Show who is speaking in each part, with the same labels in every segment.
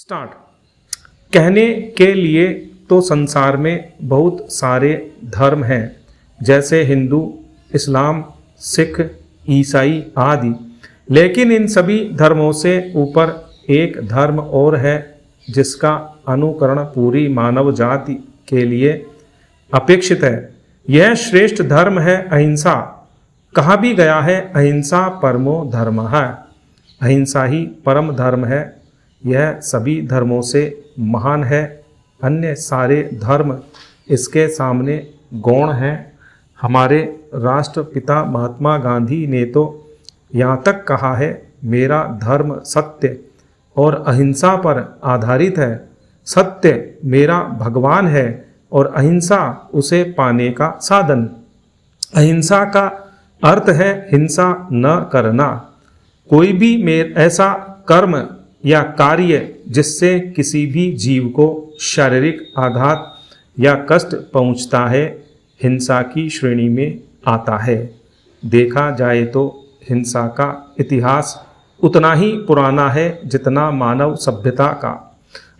Speaker 1: Start. कहने के लिए तो संसार में बहुत सारे धर्म हैं, जैसे हिंदू, इस्लाम, सिख, ईसाई आदि। लेकिन इन सभी धर्मों से ऊपर एक धर्म और है जिसका अनुकरण पूरी मानव जाति के लिए अपेक्षित है। यह श्रेष्ठ धर्म है अहिंसा। कहा भी गया है, अहिंसा परमो धर्मः। अहिंसा ही परम धर्म है। यह सभी धर्मों से महान है। अन्य सारे धर्म इसके सामने गौण हैं। हमारे राष्ट्रपिता महात्मा गांधी ने तो यहाँ तक कहा है, मेरा धर्म सत्य और अहिंसा पर आधारित है। सत्य मेरा भगवान है और अहिंसा उसे पाने का साधन। अहिंसा का अर्थ है हिंसा न करना। कोई भी ऐसा कर्म या कार्य जिससे किसी भी जीव को शारीरिक आघात या कष्ट पहुंचता है, हिंसा की श्रेणी में आता है। देखा जाए तो हिंसा का इतिहास उतना ही पुराना है जितना मानव सभ्यता का।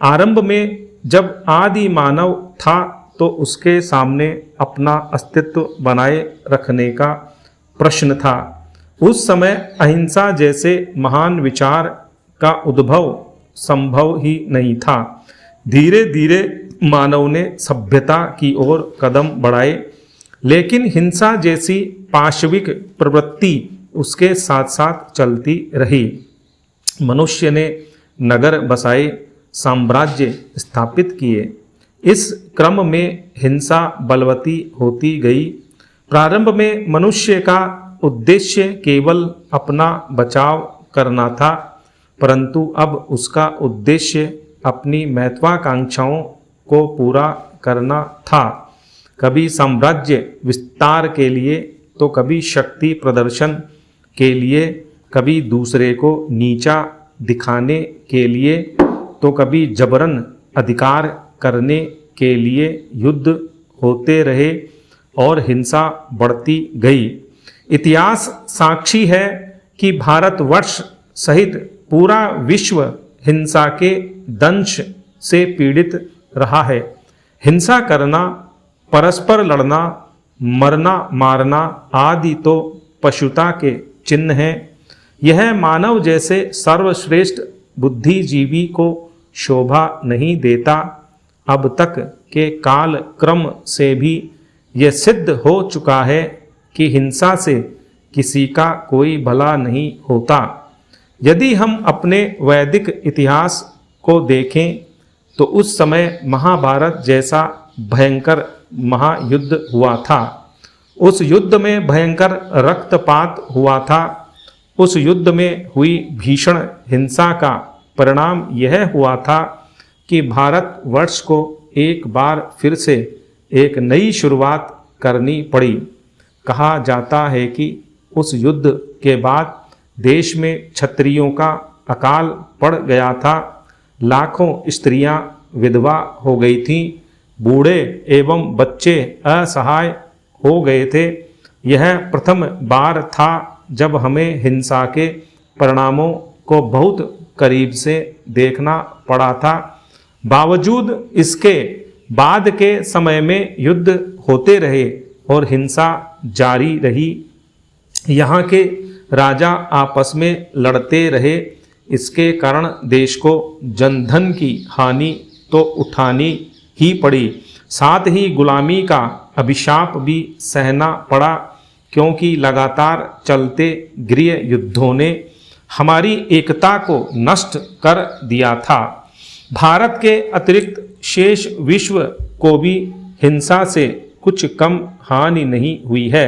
Speaker 1: आरंभ में जब आदि मानव था तो उसके सामने अपना अस्तित्व बनाए रखने का प्रश्न था। उस समय अहिंसा जैसे महान विचार का उद्भव संभव ही नहीं था। धीरे धीरे मानव ने सभ्यता की ओर कदम बढ़ाए, लेकिन हिंसा जैसी पाशविक प्रवृत्ति उसके साथ साथ चलती रही। मनुष्य ने नगर बसाए, साम्राज्य स्थापित किए। इस क्रम में हिंसा बलवती होती गई। प्रारंभ में मनुष्य का उद्देश्य केवल अपना बचाव करना था, परंतु अब उसका उद्देश्य अपनी महत्वाकांक्षाओं को पूरा करना था। कभी साम्राज्य विस्तार के लिए तो कभी शक्ति प्रदर्शन के लिए, कभी दूसरे को नीचा दिखाने के लिए तो कभी जबरन अधिकार करने के लिए युद्ध होते रहे और हिंसा बढ़ती गई। इतिहास साक्षी है कि भारतवर्ष सहित पूरा विश्व हिंसा के दंश से पीड़ित रहा है। हिंसा करना, परस्पर लड़ना, मरना मारना आदि तो पशुता के चिन्ह हैं। यह मानव जैसे सर्वश्रेष्ठ बुद्धिजीवी को शोभा नहीं देता। अब तक के काल क्रम से भी यह सिद्ध हो चुका है कि हिंसा से किसी का कोई भला नहीं होता। यदि हम अपने वैदिक इतिहास को देखें तो उस समय महाभारत जैसा भयंकर महायुद्ध हुआ था। उस युद्ध में भयंकर रक्तपात हुआ था। उस युद्ध में हुई भीषण हिंसा का परिणाम यह हुआ था कि भारतवर्ष को एक बार फिर से एक नई शुरुआत करनी पड़ी। कहा जाता है कि उस युद्ध के बाद देश में क्षत्रियों का अकाल पड़ गया था। लाखों स्त्रियां विधवा हो गई थीं। बूढ़े एवं बच्चे असहाय हो गए थे। यह प्रथम बार था जब हमें हिंसा के परिणामों को बहुत करीब से देखना पड़ा था। बावजूद इसके बाद के समय में युद्ध होते रहे और हिंसा जारी रही। यहाँ के राजा आपस में लड़ते रहे। इसके कारण देश को जनधन की हानि तो उठानी ही पड़ी, साथ ही गुलामी का अभिशाप भी सहना पड़ा, क्योंकि लगातार चलते गृह युद्धों ने हमारी एकता को नष्ट कर दिया था। भारत के अतिरिक्त शेष विश्व को भी हिंसा से कुछ कम हानि नहीं हुई है।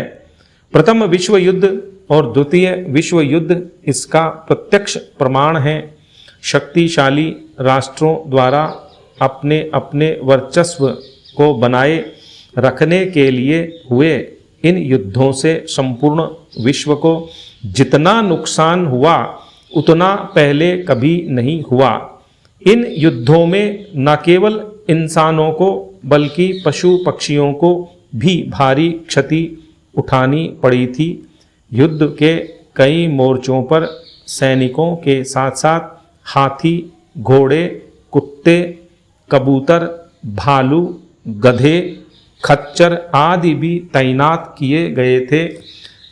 Speaker 1: प्रथम विश्व युद्ध और द्वितीय विश्व युद्ध इसका प्रत्यक्ष प्रमाण है। शक्तिशाली राष्ट्रों द्वारा अपने अपने वर्चस्व को बनाए रखने के लिए हुए इन युद्धों से संपूर्ण विश्व को जितना नुकसान हुआ उतना पहले कभी नहीं हुआ। इन युद्धों में न केवल इंसानों को बल्कि पशु पक्षियों को भी भारी क्षति उठानी पड़ी थी। युद्ध के कई मोर्चों पर सैनिकों के साथ साथ हाथी, घोड़े कुत्ते, कबूतर, भालू, गधे, खच्चर आदि भी तैनात किए गए थे।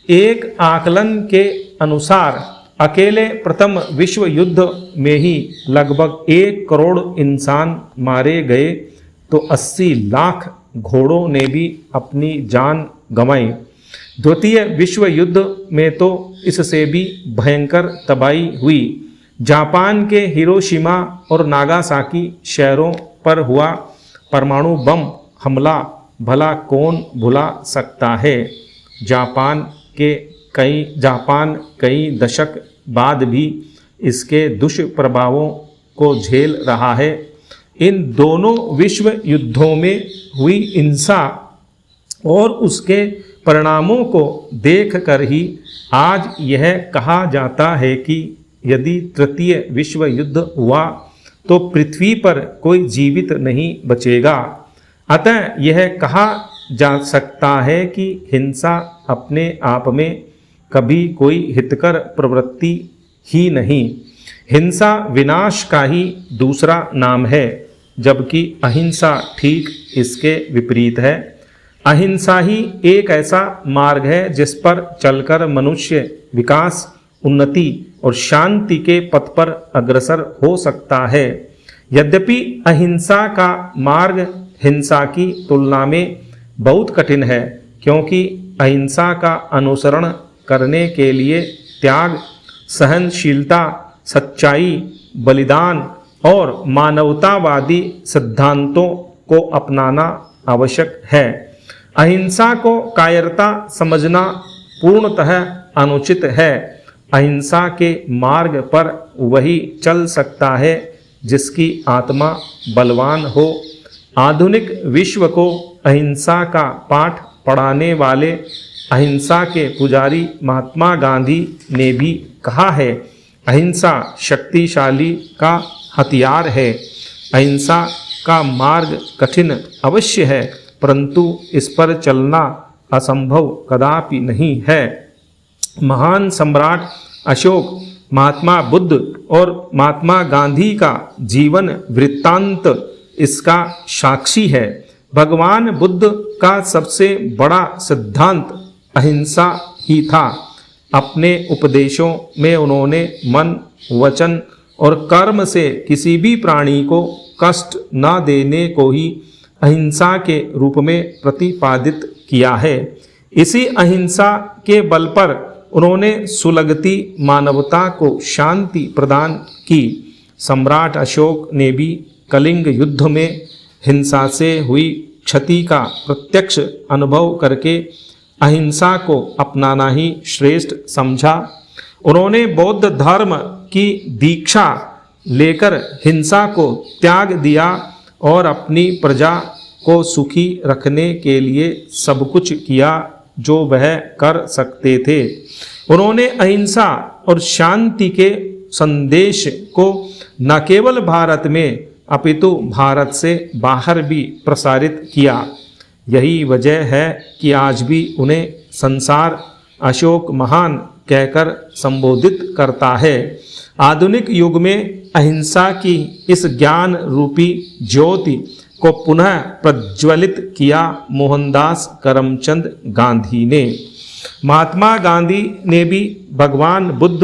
Speaker 1: एक आकलन के अनुसार अकेले प्रथम विश्व युद्ध में ही लगभग 1 करोड़ इंसान मारे गए, तो 80 लाख घोड़ों ने भी अपनी जान गंवाई। द्वितीय विश्व युद्ध में तो इससे भी भयंकर तबाही हुई। जापान के हिरोशिमा और नागासाकी शहरों पर हुआ परमाणु बम हमला भला कौन भुला सकता है। जापान कई दशक बाद भी इसके दुष्प्रभावों को झेल रहा है। इन दोनों विश्व युद्धों में हुई हिंसा और उसके परिणामों को देखकर ही आज यह कहा जाता है कि यदि तृतीय विश्व युद्ध हुआ तो पृथ्वी पर कोई जीवित नहीं बचेगा। अतः यह कहा जा सकता है कि हिंसा अपने आप में कभी कोई हितकर प्रवृत्ति ही नहीं। हिंसा विनाश का ही दूसरा नाम है, जबकि अहिंसा ठीक इसके विपरीत है। अहिंसा ही एक ऐसा मार्ग है जिस पर चलकर मनुष्य विकास, उन्नति और शांति के पथ पर अग्रसर हो सकता है। यद्यपि अहिंसा का मार्ग हिंसा की तुलना में बहुत कठिन है, क्योंकि अहिंसा का अनुसरण करने के लिए त्याग, सहनशीलता, सच्चाई, बलिदान और मानवतावादी सिद्धांतों को अपनाना आवश्यक है। अहिंसा को कायरता समझना पूर्णतः अनुचित है। अहिंसा के मार्ग पर वही चल सकता है जिसकी आत्मा बलवान हो। आधुनिक विश्व को अहिंसा का पाठ पढ़ाने वाले अहिंसा के पुजारी महात्मा गांधी ने भी कहा है, अहिंसा शक्तिशाली का हथियार है। अहिंसा का मार्ग कठिन अवश्य है, परंतु इस पर चलना असंभव कदापि नहीं है। महान सम्राट अशोक, महात्मा बुद्ध और महात्मा गांधी का जीवन वृत्तांत इसका साक्षी है। भगवान बुद्ध का सबसे बड़ा सिद्धांत अहिंसा ही था। अपने उपदेशों में उन्होंने मन, वचन और कर्म से किसी भी प्राणी को कष्ट न देने को ही अहिंसा के रूप में प्रतिपादित किया है। इसी अहिंसा के बल पर उन्होंने सुलगती मानवता को शांति प्रदान की। सम्राट अशोक ने भी कलिंग युद्ध में हिंसा से हुई क्षति का प्रत्यक्ष अनुभव करके अहिंसा को अपनाना ही श्रेष्ठ समझा। उन्होंने बौद्ध धर्म की दीक्षा लेकर हिंसा को त्याग दिया और अपनी प्रजा को सुखी रखने के लिए सब कुछ किया जो वह कर सकते थे। उन्होंने अहिंसा और शांति के संदेश को न केवल भारत में अपितु भारत से बाहर भी प्रसारित किया। यही वजह है कि आज भी उन्हें संसार अशोक महान कहकर संबोधित करता है। आधुनिक युग में अहिंसा की इस ज्ञान रूपी ज्योति को पुनः प्रज्वलित किया मोहनदास करमचंद गांधी ने। महात्मा गांधी ने भी भगवान बुद्ध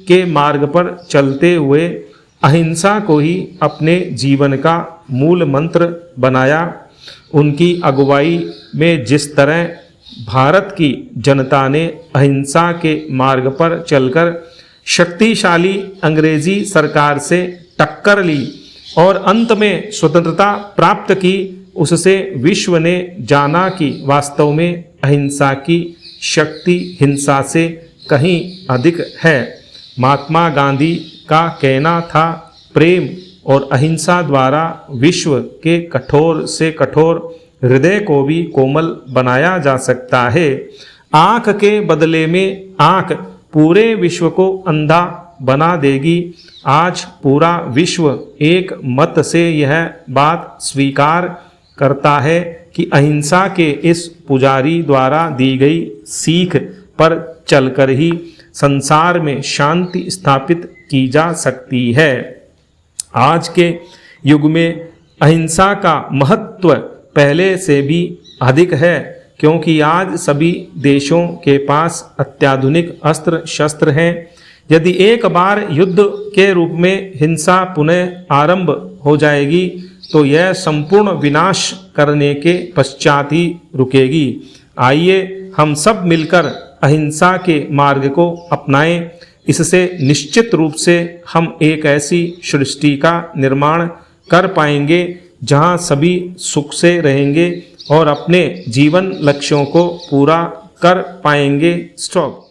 Speaker 1: के मार्ग पर चलते हुए अहिंसा को ही अपने जीवन का मूल मंत्र बनाया। उनकी अगुवाई में जिस तरह भारत की जनता ने अहिंसा के मार्ग पर चलकर शक्तिशाली अंग्रेजी सरकार से टक्कर ली और अंत में स्वतंत्रता प्राप्त की, उससे विश्व ने जाना कि वास्तव में अहिंसा की शक्ति हिंसा से कहीं अधिक है। महात्मा गांधी का कहना था, प्रेम और अहिंसा द्वारा विश्व के कठोर से कठोर हृदय को भी कोमल बनाया जा सकता है। आँख के बदले में आँख पूरे विश्व को अंधा बना देगी। आज पूरा विश्व एक मत से यह बात स्वीकार करता है कि अहिंसा के इस पुजारी द्वारा दी गई सीख पर चलकर ही संसार में शांति स्थापित की जा सकती है। आज के युग में अहिंसा का महत्व पहले से भी अधिक है, क्योंकि आज सभी देशों के पास अत्याधुनिक अस्त्र शस्त्र हैं। यदि एक बार युद्ध के रूप में हिंसा पुनः आरंभ हो जाएगी तो यह संपूर्ण विनाश करने के पश्चात ही रुकेगी। आइए हम सब मिलकर अहिंसा के मार्ग को अपनाएं। इससे निश्चित रूप से हम एक ऐसी सृष्टि का निर्माण कर पाएंगे जहां सभी सुख से रहेंगे और अपने जीवन लक्ष्यों को पूरा कर पाएंगे। स्टॉप।